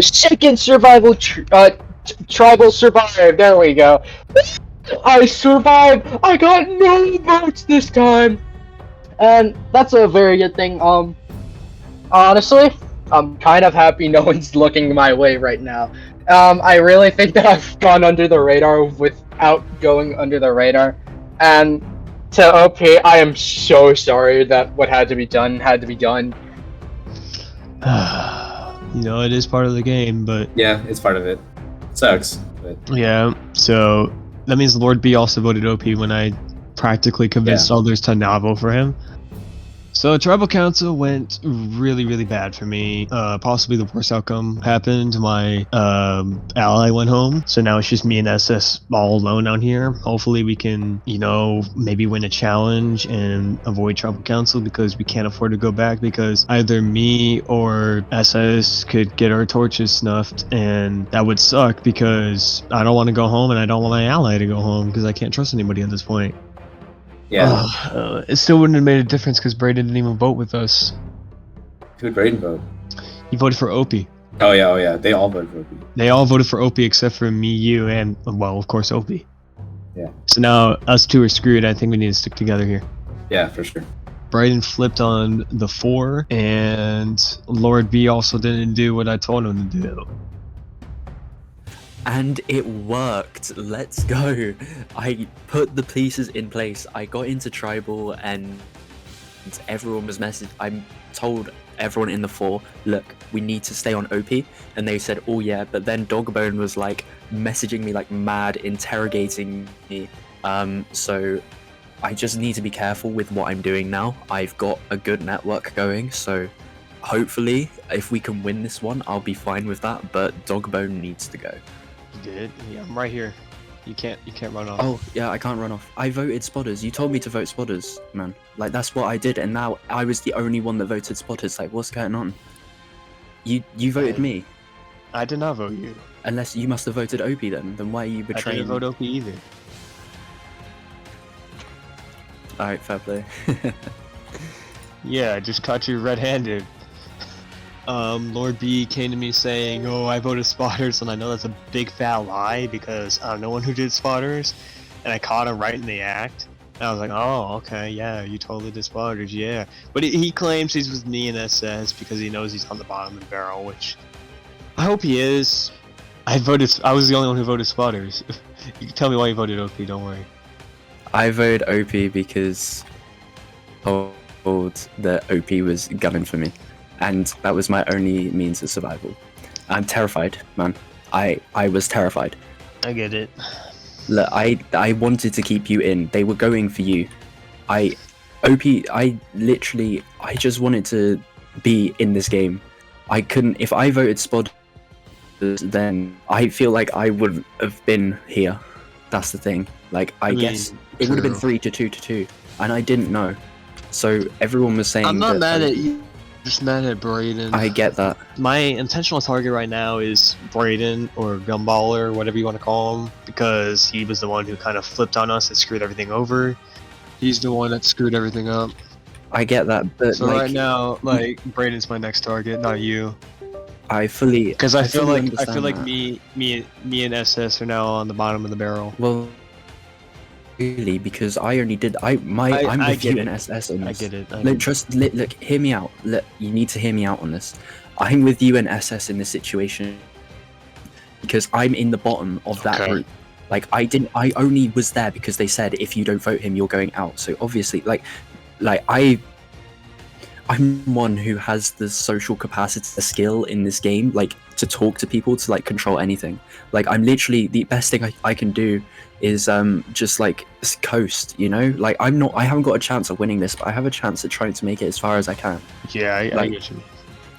Second survival, tribal survive. There we go. I survived. I got no votes this time, and that's a very good thing. Honestly, I'm kind of happy no one's looking my way right now. I really think that I've gone under the radar without going under the radar, and to OP, I am so sorry that what had to be done had to be done. You know, it is part of the game, but yeah, it's part of it. Sucks, but yeah. So that means Lord B also voted OP when I practically convinced others to not vote for him. So Tribal Council went really, really bad for me. Possibly the worst outcome happened. My ally went home, so now it's just me and SS all alone out here. Hopefully we can, you know, maybe win a challenge and avoid Tribal Council, because we can't afford to go back, because either me or SS could get our torches snuffed, and that would suck because I don't want to go home and I don't want my ally to go home because I can't trust anybody at this point. yeah. It still wouldn't have made a difference because Brayden didn't even vote with us. Who'd Brayden vote? He voted for OP. Oh yeah. They all voted for OP. They all voted for OP except for me, you, and, well, of course, OP. Yeah. So now us two are screwed. I think we need to stick together here. Yeah, for sure. Brayden flipped on the 4, and Lord B also didn't do what I told him to do. And it worked. Let's go. I put the pieces in place. I got into tribal and everyone was messaged. I told everyone in the 4, look, we need to stay on OP. And they said, oh yeah. But then DogBone was like messaging me like mad, interrogating me. So I just need to be careful with what I'm doing now. I've got a good network going. So hopefully if we can win this one, I'll be fine with that. But DogBone needs to go. You did? Yeah, I'm right here. You can't run off. Oh, yeah, I can't run off. I voted Spoders. You told me to vote Spoders, man. Like, that's what I did, and now I was the only one that voted Spoders. Like, what's going on? You voted me. I did not vote you. Unless you must have voted OP then. Then why are you betraying I didn't vote OP either. Alright, fair play. Yeah, I just caught you red-handed. Lord B came to me saying, oh, I voted Spoders, and I know that's a big fat lie because I'm no one who did Spoders, and I caught him right in the act. And I was like, oh, okay, yeah, you totally did Spoders, yeah. But he claims he's with me and SS because he knows he's on the bottom of the barrel, which I hope he is. I was the only one who voted Spoders. You can tell me why you voted OP, don't worry. I voted OP because I thought that OP was gunning for me. And that was my only means of survival. I'm terrified, man. I was terrified. I get it. Look, I wanted to keep you in. They were going for you. I just wanted to be in this game. I couldn't, if I voted Spoders, then I feel like I would have been here. That's the thing. Like, I guess it would have been 3-2-2, and I didn't know. So everyone was saying I'm not mad at you. Just mad at Brayden. I get that. My intentional target right now is Brayden, or Gumballer, whatever you want to call him, because he was the one who kind of flipped on us and screwed everything over. He's the one that screwed everything up. I get that, but so right now, like, Brayden's my next target, not you. I fully, because I feel like that. me and SS are now on the bottom of the barrel. Well, really, because I only did I'm with you and SS on this. I get it. Look, hear me out. Look, you need to hear me out on this. I'm with you and SS in this situation because I'm in the bottom of that group. Like, I only was there because they said if you don't vote him, you're going out. So obviously, like I'm one who has the social capacity, the skill in this game, like, to talk to people, to, like, control anything. Like, I'm literally, the best thing I can do is, just, like, coast, you know? Like, I haven't got a chance of winning this, but I have a chance at trying to make it as far as I can. Yeah, I get you.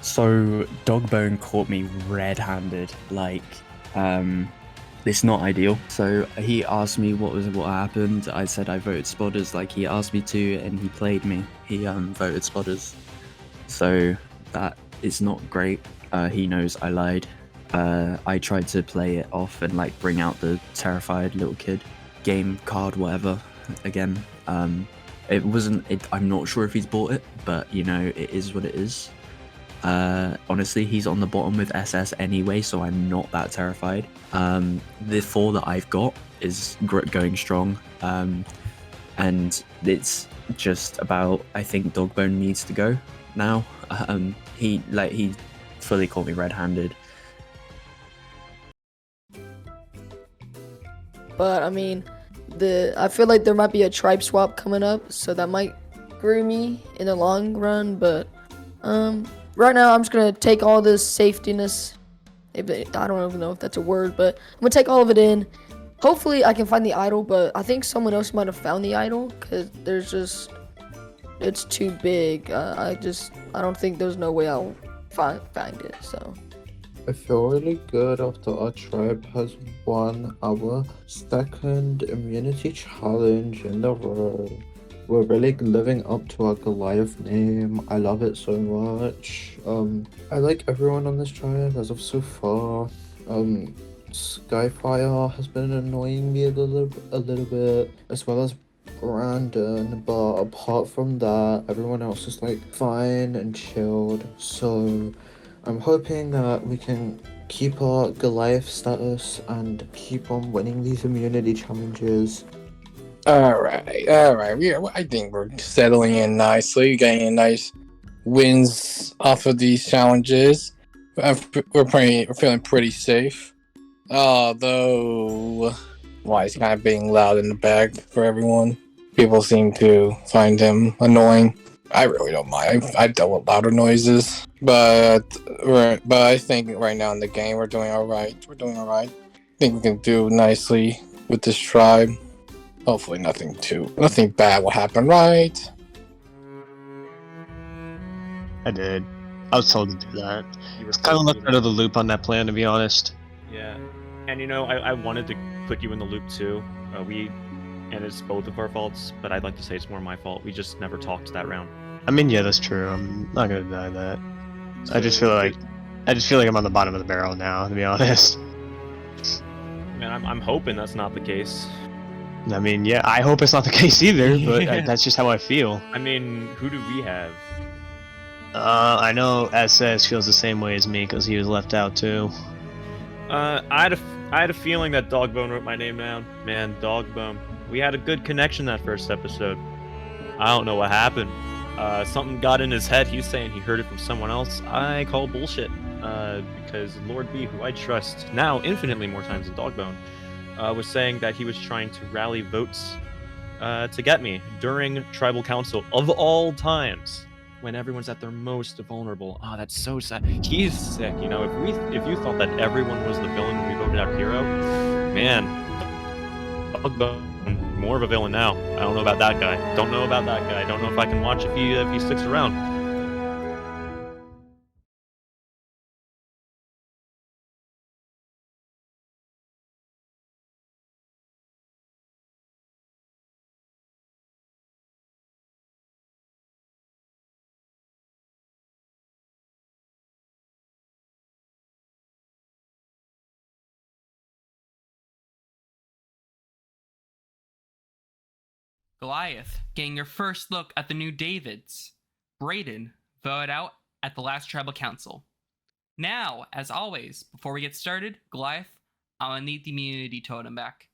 So, DogBone caught me red-handed, like, it's not ideal. So he asked me what happened. I said I voted Spoders like he asked me to, and he played me. He voted Spoders. So that is not great. He knows I lied. I tried to play it off and, like, bring out the terrified little kid game card, whatever. Again, it wasn't. I'm not sure if he's bought it, but, you know, it is what it is. Honestly, he's on the bottom with SS anyway, so I'm not that terrified. The 4 that I've got is going strong, and it's just about, I think DogBone needs to go now. He fully caught me red-handed. But I mean, I feel like there might be a tribe swap coming up, so that might screw me in the long run. But right now I'm just gonna take all this safetyness. I don't even know if that's a word, but I'm gonna take all of it in. Hopefully I can find the idol, but I think someone else might have found the idol because it's too big. I don't think there's no way I'll find it. So. I feel really good after our tribe has won our second immunity challenge in a row. We're really living up to our Goliath name. I love it so much. I like everyone on this tribe as of so far. Skyfire has been annoying me a little bit, as well as Brayden, but apart from that, everyone else is like fine and chilled. So I'm hoping that we can keep our Goliath status and keep on winning these immunity challenges. Alright. I think we're settling in nicely, getting nice wins off of these challenges. We're feeling pretty safe. Although Wyatt's kind of being loud in the back for everyone. People seem to find him annoying. I really don't mind. I've dealt with louder noises, but I think right now in the game we're doing all right. I think we can do nicely with this tribe. Hopefully nothing bad will happen, right? I did. I was told to do that. You were kind of left out of the loop on that plan, to be honest. Yeah, and you know, I wanted to put you in the loop too. And it's both of our faults, but I'd like to say it's more my fault. We just never talked that round. I mean, yeah, that's true. I'm not gonna deny that. I just feel like I'm on the bottom of the barrel now, to be honest. Man, I'm hoping that's not the case. I mean, yeah, I hope it's not the case either, but that's just how I feel. I mean, who do we have? I know SS feels the same way as me because he was left out too. I had a feeling that DogBone wrote my name down. Man, DogBone. We had a good connection that first episode. I don't know what happened. Something got in his head. He's saying he heard it from someone else. I call bullshit. Because Lord B, who I trust now infinitely more times than DogBone, was saying that he was trying to rally votes to get me during Tribal Council of all times, when everyone's at their most vulnerable. Oh, that's so sad. He's sick. You know, if you thought that everyone was the villain when we voted out Hero, man, DogBone more of a villain now. I don't know about that guy. Don't know if I can watch if he sticks around. Goliath getting your first look at the new Davids. Brayden voted out at the last tribal council. Now, as always, before we get started, Goliath, I'm gonna need the immunity totem back.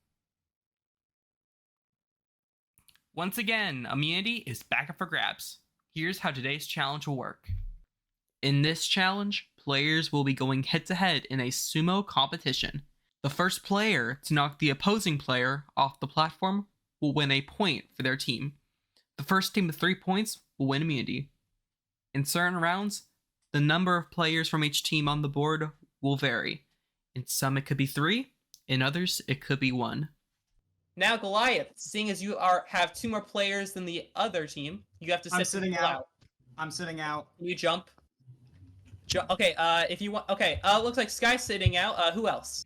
Once again, immunity is back up for grabs. Here's how today's challenge will work. In this challenge, players will be going head-to-head in a sumo competition. The first player to knock the opposing player off the platform will win a point for their team. The first team with 3 points will win immunity. In certain rounds, the number of players from each team on the board will vary. In some it could be 3, in others it could be 1. Now Goliath, seeing as you have 2 more players than the other team, you have to sit. I'm sitting out. I'm sitting out. Can you jump? Okay, if you want. Okay, looks like Sky's sitting out. Who else?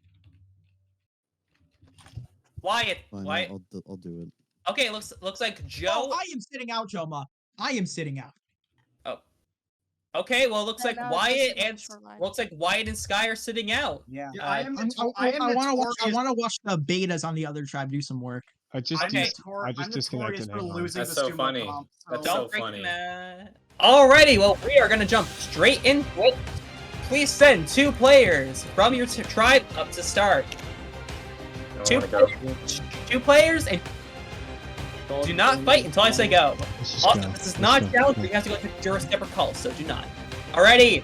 Wyatt. Fine, Wyatt. I'll do it. Okay, looks like Joe. Oh, I am sitting out, Jomah. I am sitting out. Oh. Okay, well, looks like Wyatt and Sky are sitting out. Yeah, I want to watch the betas on the other tribe do some work. I just disconnected him. That's so funny. That's so funny. Alrighty, well, we are gonna jump straight into it. Please send 2 players from your tribe up to start. Two players, and do not fight until I say go. Also, this is not a challenge, but you have to go through 0 separate calls, so do not. Alrighty,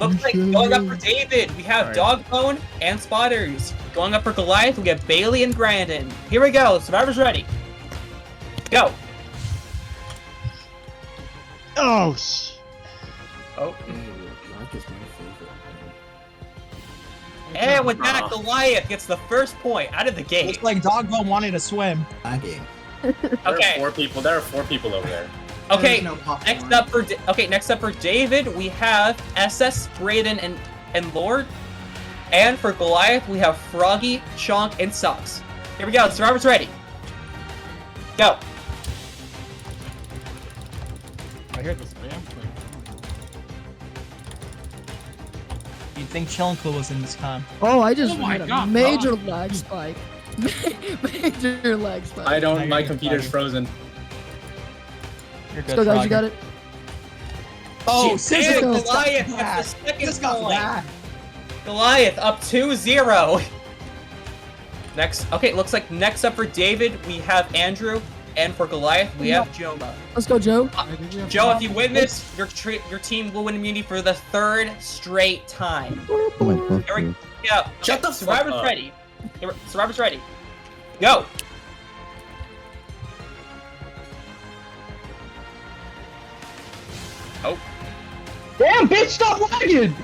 looks like going up for David, we have DogBone and Spoders. Going up for Goliath, we have Baile and Brayden. Here we go, survivors ready. Go. Oh. Oh. And with that, Goliath gets the first point out of the gate. Looks like DogBone wanted to swim. Okay. There are 4 people over there. Okay. Next up for David, we have SS, Brayden, and Lord. And for Goliath, we have Froggy, Chonk, and Socks. Here we go. The survivors ready. Go. I hear the spam. You'd think ChillinCool was in this con. Oh, I just had a major lag spike. Major lag spike. I don't. My computer's frozen. You're good, Let's go, guys. Froggy. You got it. Oh, Scissor Goliath gets the second point. Goliath up 2-0. Next, okay, looks like next up for David, we have Andrew, and for Goliath, we have Jomah. Let's go, Joe. Joe, if you win this, your team will win immunity for the 3rd straight time. Here we go. Shut the Survivors fuck up. ready. Survivors ready. Go. Oh. Damn, bitch, stop lagging!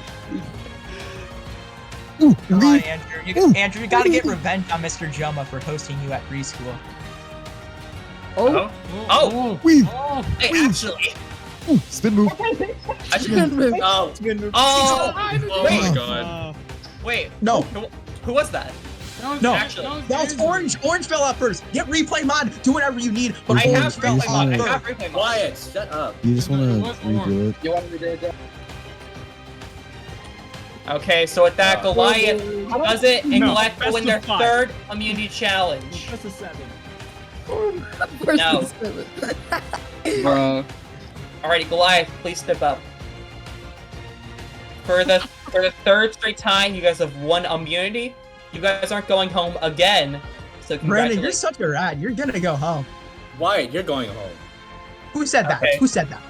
Come on, Andrew. Andrew, you gotta get revenge on Mr. Jomah for hosting you at preschool. Oh. Hey, actually. Spin move. Spin move. Oh. Spin Oh. Oh Wait. my god. Wait. No. Who was that? No. Actually. That was Orange. Orange fell out first. Get replay mod. Do whatever you need. But I Orange have fell replay mod. out I have first. replay mod. Wyatt, shut up. You just want to redo it. You want me to do it? Okay, so with that, Goliath does it, and Goliath will win their 3rd immunity challenge. That's a 7. No. Bro. Alrighty, Goliath, please step up. For the 3rd straight time, you guys have won immunity. You guys aren't going home again. So Brandon, you're congratulations. such a rat. You're gonna go home. Wyatt, you're going home. Who said that? Okay. Who said that?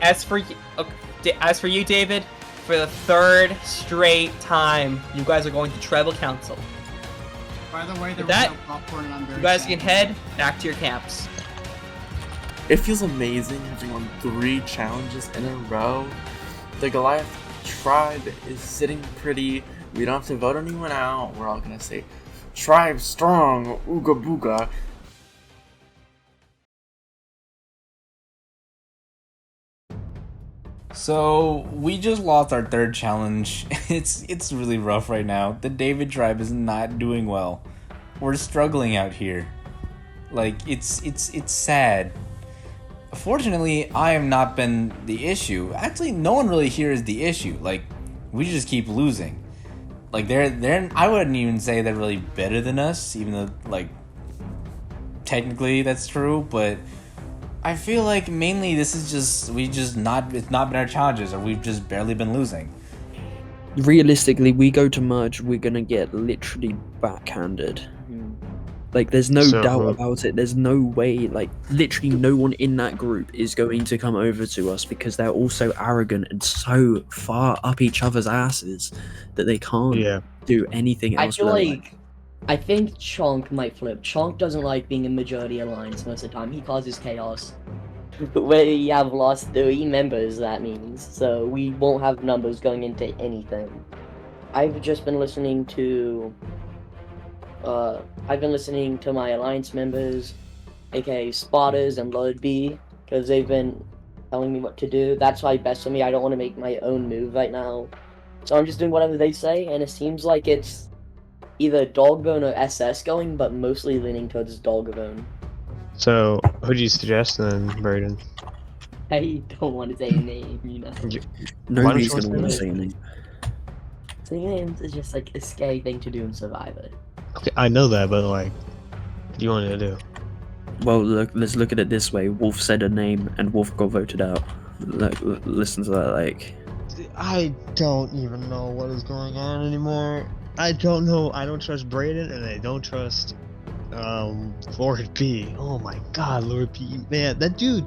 As for you, David, for the 3rd straight time, you guys are going to tribal council. By the way, there With that, was no popcorn and I'm very you guys sad. can head back to your camps. It feels amazing having won 3 challenges in a row. The Goliath tribe is sitting pretty. We don't have to vote anyone out. We're all gonna say, "Tribe strong, Ooga Booga." So we just lost our 3rd challenge. It's really rough right now. The David tribe is not doing well. We're struggling out here. Like it's sad. Fortunately, I have not been the issue. Actually, no one really here is the issue. Like we just keep losing. Like they're I wouldn't even say they're really better than us, even though like technically that's true, but I feel like mainly this is just it's not been our challenges, or we've just barely been losing. Realistically, we go to merge, we're gonna get literally backhanded. Like, there's no doubt about it. There's no way, like, literally no one in that group is going to come over to us because they're all so arrogant and so far up each other's asses that they can't do anything else. I think Chonk might flip. Chonk doesn't like being in majority alliance most of the time. He causes chaos. We have lost 3 members, that means. So we won't have numbers going into anything. I've just been listening to... I've been listening to my alliance members, aka Spoders and Lord B, because they've been telling me what to do. That's why best for me. I don't want to make my own move right now. So I'm just doing whatever they say, and it seems like it's either DogBone or SS going, but mostly leaning towards DogBone. So, who do you suggest then, Brayden? I don't want to say a name, you know. Nobody's gonna want to say a name. Saying names is just like a scary thing to do in Survivor. Okay, I know that, but like, what do you want to do? Well, look, let's look at it this way. Wolf said a name, and Wolf got voted out. listen to that. Like, I don't even know what is going on anymore. I don't know. I don't trust Brayden, and I don't trust Lord B. Oh my God, Lord B, man, that dude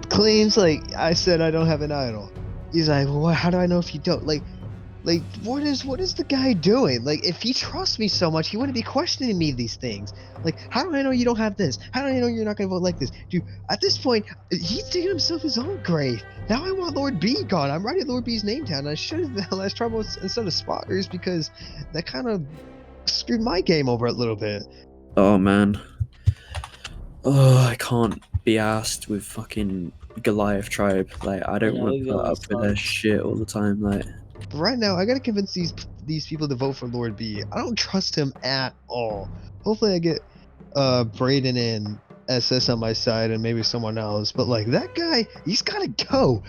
claims like I said I don't have an idol. He's like, well, how do I know if you don't? Like, what is the guy doing? Like, if he trusts me so much, he wouldn't be questioning me these things. Like, how do I know you don't have this? How do I know you're not gonna vote like this? Dude, at this point, he's digging himself his own grave. Now I want Lord B gone. I'm writing Lord B's name down. And I should have the last trouble instead of Spoders because that kind of screwed my game over a little bit. oh man, I can't be asked with fucking Goliath tribe. Like, I don't want to put up with their shit all the time. Like, Right now, I gotta convince these people to vote for Lord B. I don't trust him at all. Hopefully, I get Brayden and SS on my side and maybe someone else. But like that guy, he's gotta go.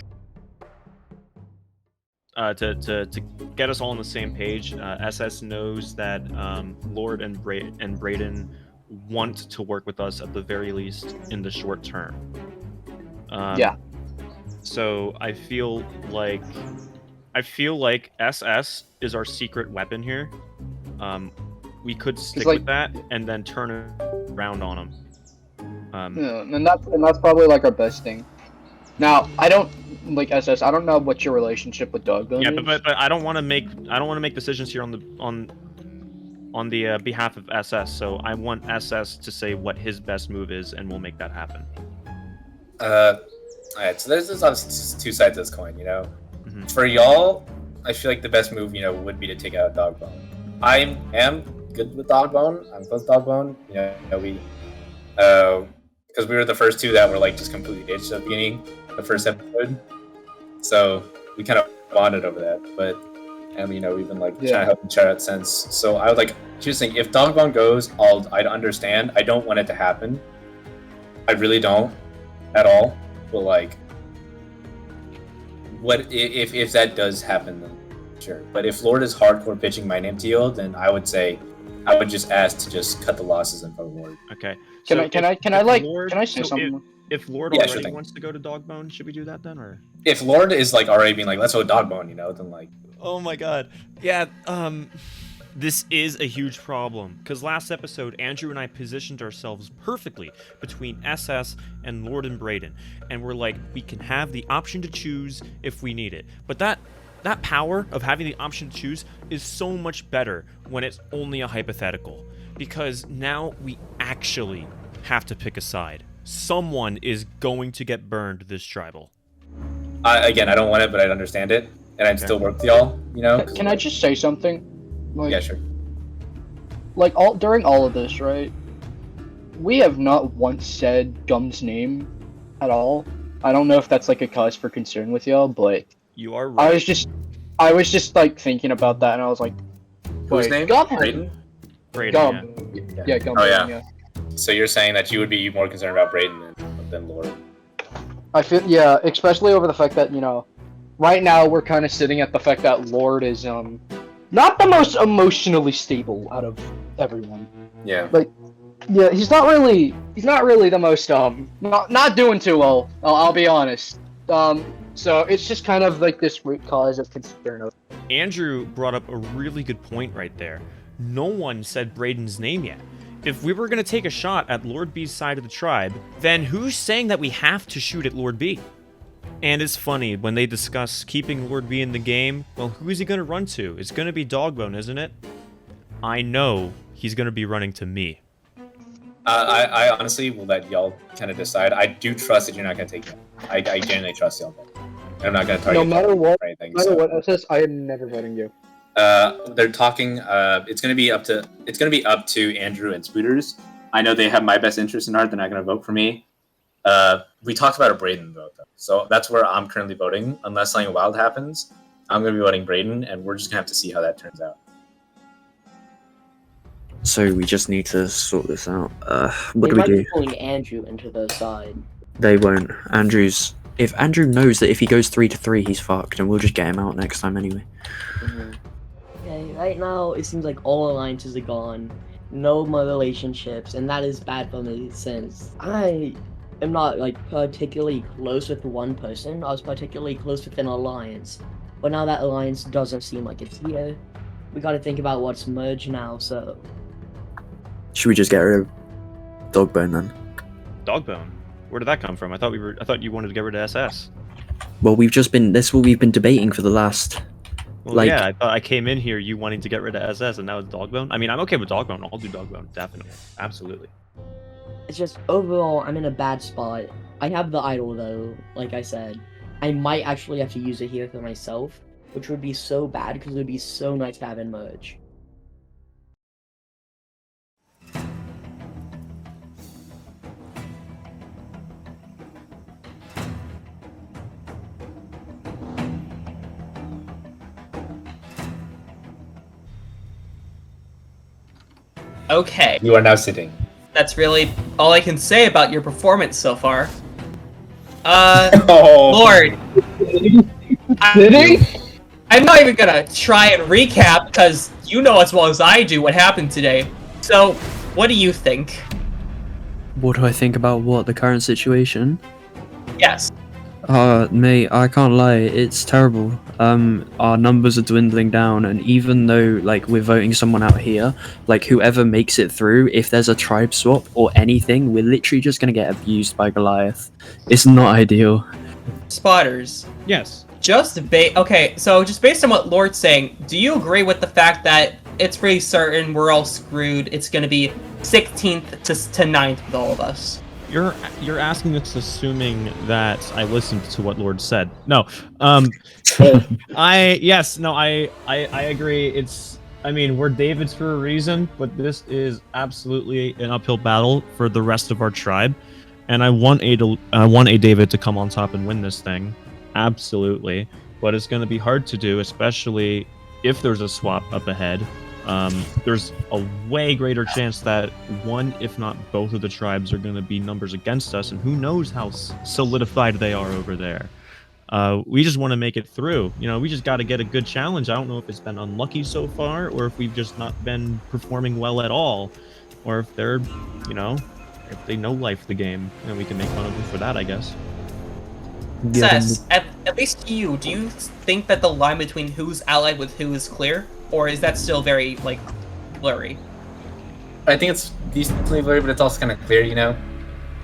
To get us all on the same page, SS knows that Lord and Brayden want to work with us at the very least in the short term. Yeah. So I feel like SS is our secret weapon here. We could stick with that and then turn it around on him. Yeah, and that's probably like our best thing. Now, I don't like SS. I don't know what your relationship with DogBone is. Yeah, but I don't want to make decisions here on the behalf of SS. So I want SS to say what his best move is, and we'll make that happen. Alright, so there's obviously two sides of this coin, you know. Mm-hmm. For y'all, I feel like the best move, you know, would be to take out DogBone. I am good with DogBone. I'm close to DogBone. You know, we because we were the first two that were like just completely ditched at the beginning, the first episode. So we kind of bonded over that. But you know, we've been like trying to help each other out since. So I would like just think if DogBone goes, I'd understand. I don't want it to happen. I really don't at all. But like, what if that does happen? Then sure. But if Lord is hardcore pitching my name to you, then I would say I would just ask to just cut the losses and vote Lord. Okay. Can I say something? If Lord already wants to go to DogBone, should we do that then, or? If Lord is like already being like, let's go DogBone, you know, then like. Oh my God. Yeah. This is a huge problem because last episode Andrew and I positioned ourselves perfectly between SS and Lord and Brayden, and we're like, we can have the option to choose if we need it. But that power of having the option to choose is so much better when it's only a hypothetical, because now we actually have to pick a side. Someone is going to get burned this tribal. Again, I don't want it, but I'd understand it, and I'd still work with y'all, you know? Can I just say something? Like, yeah, sure. Like, during all of this, right? We have not once said Gum's name at all. I don't know if that's like a cause for concern with y'all, but you are right. I was just like thinking about that, and I was like, whose name? Brayden. Gum. Yeah, Gum. Oh yeah. So you're saying that you would be more concerned about Brayden than Lord? I feel especially over the fact that, you know, right now we're kind of sitting at the fact that Lord is not the most emotionally stable out of everyone. Yeah. Like, yeah, he's not really the most not doing too well. I'll be honest. So it's just kind of like this root cause of concern. Andrew brought up a really good point right there. No one said Brayden's name yet. If we were going to take a shot at Lord B's side of the tribe, then who's saying that we have to shoot at Lord B? And it's funny, when they discuss keeping Lord B in the game, well, who is he going to run to? It's going to be DogBone, isn't it? I know he's going to be running to me. I honestly will let y'all kind of decide. I do trust that you're not going to take it. I genuinely trust y'all. And I'm not going to target no matter what, or anything. No matter what, SS, I am never voting you. They're talking. It's going to be up to Andrew and Spoders. I know they have my best interest in heart. They're not going to vote for me. We talked about a Brayden vote, though. So that's where I'm currently voting. Unless something wild happens, I'm going to be voting Brayden, and we're just going to have to see how that turns out. So we just need to sort this out. What they do we might do? be pulling Andrew into their side. They won't. If Andrew knows that if he goes 3-3, he's fucked, and we'll just get him out next time anyway. Okay, right now it seems like all alliances are gone. No more relationships, and that is bad for me since I am not like particularly close with one person. I was particularly close with an alliance, but now that alliance doesn't seem like it's here. We got to think about what's merged now. So, Should we just get rid of DogBone then? DogBone? Where did that come from? I thought you wanted to get rid of SS. Well, that's what we've been debating for the last. Well, yeah, I thought I came in here you wanting to get rid of SS, and now it's DogBone. I mean, I'm okay with DogBone. I'll do DogBone, definitely, absolutely. it's just overall I'm in a bad spot. I have the idol though, like I said. I might actually have to use it here for myself, which would be so bad because it would be so nice to have in merge. Okay. You are now sitting. That's really all I can say about your performance so far. Oh. Lord. I'm not even gonna try and recap because you know as well as I do what happened today. So, what do you think? What do I think about what the current situation? Yes. Mate, I can't lie, it's terrible. Our numbers are dwindling down, and even though, like, we're voting someone out here, like, whoever makes it through, if there's a tribe swap or anything, we're literally just gonna get abused by Goliath. It's not ideal. Spoders. Yes. Okay, so just based on what Lord's saying, do you agree with the fact that it's pretty certain we're all screwed? It's gonna be 16th to 9th with all of us. You're asking this assuming that I listened to what Lord said. No. I agree. I mean, we're Davids for a reason, but this is absolutely an uphill battle for the rest of our tribe. And I want a David to come on top and win this thing. Absolutely. But it's going to be hard to do, especially if there's a swap up ahead. There's a way greater chance that one, if not both of the tribes are going to be numbers against us, and who knows how solidified they are over there. We just want to make it through. You know, we just got to get a good challenge. I don't know if it's been unlucky so far, or if we've just not been performing well at all, or if they're, you know, if they know life the game, and we can make fun of them for that, I guess. Sess, at least you, do you think that the line between who's allied with who is clear? Or is that still very, like, blurry? I think it's decently blurry, but it's also kind of clear, you know?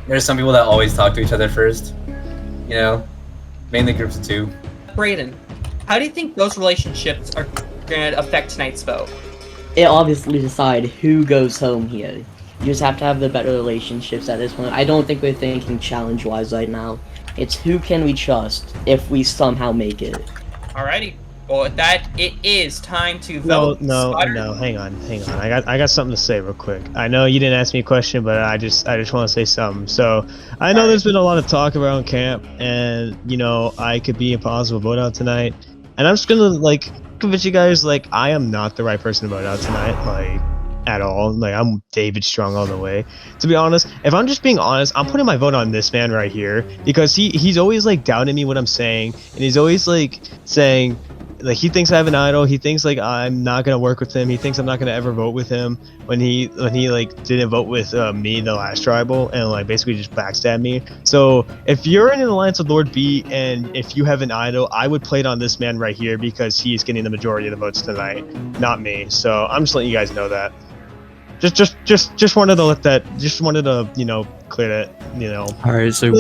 There's some people that always talk to each other first, you know? Mainly groups of two. Brayden, how do you think those relationships are going to affect tonight's vote? It obviously decide who goes home here. You just have to have the better relationships at this point. I don't think we're thinking challenge-wise right now. It's who can we trust if we somehow make it. Alrighty. Well, with that, it is time to vote. No, hang on. I got something to say real quick. I know you didn't ask me a question, but I just want to say something. So, I know there's been a lot of talk around camp, and, you know, I could be a possible vote out tonight. And I'm just gonna, like, convince you guys, like, I am not the right person to vote out tonight, like, at all. Like, I'm David Strong all the way. To be honest, if I'm just being honest, I'm putting my vote on this man right here, because he's always, like, doubting me what I'm saying, and he's always, like, saying, like, he thinks I have an idol. He thinks, like, I'm not gonna work with him. He thinks I'm not gonna ever vote with him when he like didn't vote with me the last tribal, and like basically just backstabbed me. So if you're in an alliance with Lord B and if you have an idol, I would play it on this man right here because he's getting the majority of the votes tonight, not me. So I'm just letting you guys know that. Just wanted to let that. Just wanted to, you know, clear that. You know. All right. So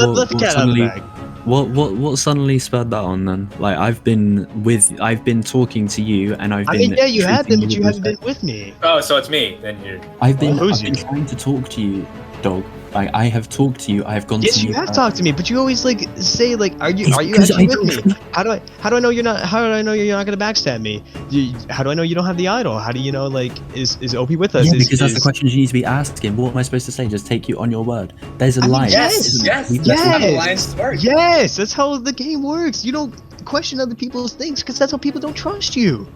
what suddenly spurred that on then? Like, I've been talking to you, and I've been. I mean, yeah, you have been, but you haven't been with me. Oh, so it's me. Then you're. I've been trying to talk to you, dog. I have talked to you. I have gone to you. Yes, you have talked to me, but you always like say like, are you actually with me? How do I know you're not? How do I know you're not gonna backstab me? How do I know you don't have the idol? How do you know, like, is OP with us? Yeah, because that's the question you need to be asking. What am I supposed to say? Just take you on your word. There's a line. Yes. That's how the game works. You don't question other people's things because that's how people don't trust you.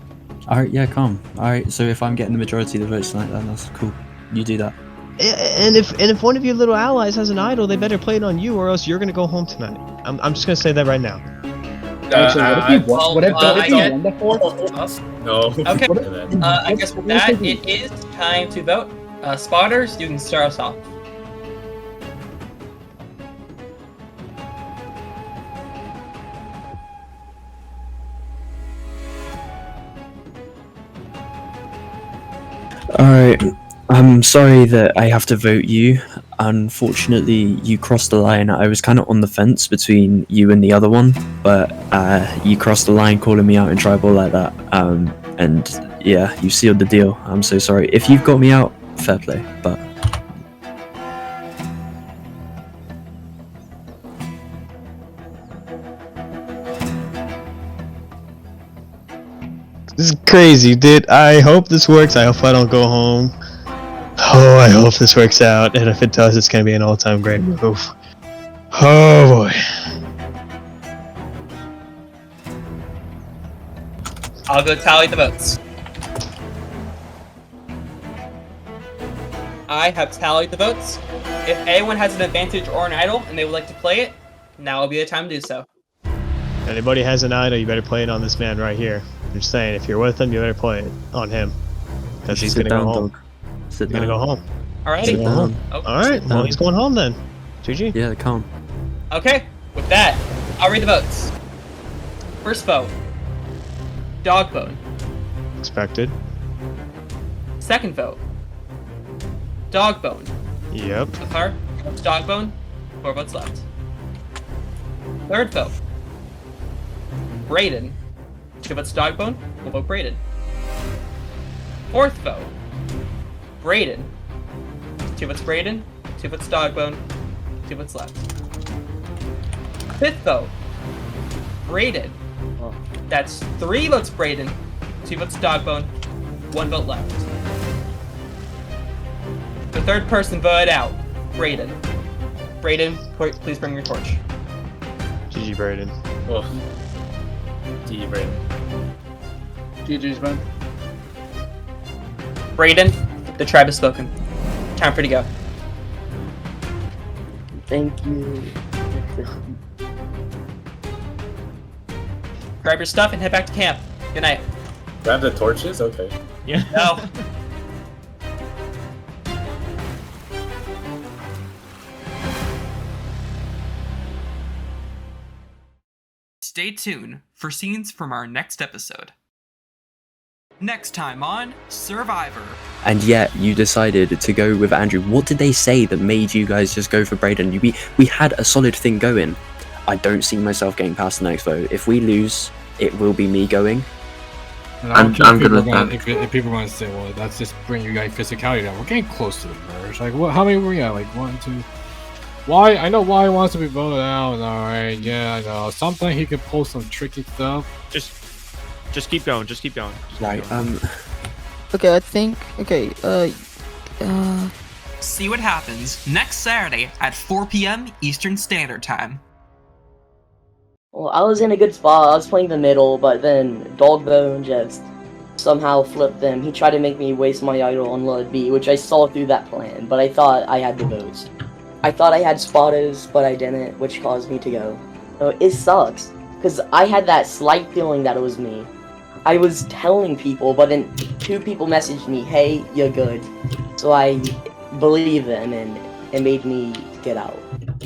All right, yeah, calm. All right, so if I'm getting the majority of the votes tonight, then that's cool. You do that. And if one of your little allies has an idol, they better play it on you, or else you're gonna go home tonight. I'm just gonna say that right now. No. Okay. I guess with that, it is time to vote. Spoders, you can start us off. Alright, I'm sorry that I have to vote you. Unfortunately, you crossed the line. I was kind of on the fence between you and the other one, but you crossed the line calling me out in tribal like that. And yeah, you sealed the deal. I'm so sorry. If you've got me out, fair play, but... This is crazy, dude. I hope this works. I hope I don't go home. Oh, I hope this works out. And if it does, it's gonna be an all-time great move. Oh boy. I'll go tally the votes. I have tallied the votes. If anyone has an advantage or an idol and they would like to play it, now will be the time to do so. Anybody has an idol, you better play it on this man right here. I'm just saying, if you're with him, you better play it on him. Because he's gonna go home. He's gonna go home. Alrighty. Oh, Alright, well he's going home then. GG. Yeah, calm. Okay, with that, I'll read the votes. First vote, DogBone. Expected. Second vote, DogBone. Yep. With her, DogBone, 4 votes left. Third vote, Brayden. 2 votes DogBone, we'll vote Brayden. Fourth vote, Brayden. 2 votes Brayden, 2 votes DogBone, 2 votes left. Fifth vote, Brayden. That's 3 votes Brayden, 2 votes DogBone, 1 vote left. The third person voted out, Brayden. Brayden, please bring your torch. GG, Brayden. Oh. GG, Brayden. GG's, man. Brayden, the tribe has spoken. Time for you to go. Thank you. Grab your stuff and head back to camp. Good night. Grab the torches? Okay. Yeah. No. Stay tuned for scenes from our next episode. Next time on Survivor. And yet, you decided to go with Andrew. What did they say that made you guys just go for Brayden? We had a solid thing going. I don't see myself getting past the next vote. If we lose, it will be me going. I'm good with that. If people are going to say, well, that's just bring your guy physicality down. We're getting close to the merge. Like, what? How many were we at? Like, 1, 2... Why? I know why he wants to be voted out. Alright, yeah, I know. Sometimes he could pull some tricky stuff. Just keep going. Just keep going. Right, Okay, I think. Okay, See what happens next Saturday at 4 p.m. Eastern Standard Time. Well, I was in a good spot. I was playing the middle, but then DogBone just somehow flipped them. He tried to make me waste my idol on Lud B, which I saw through that plan, but I thought I had the votes. I thought I had Spoders, but I didn't, which caused me to go. So it sucks, because I had that slight feeling that it was me. I was telling people, but then 2 people messaged me, hey, you're good. So I believed them, and it made me get out.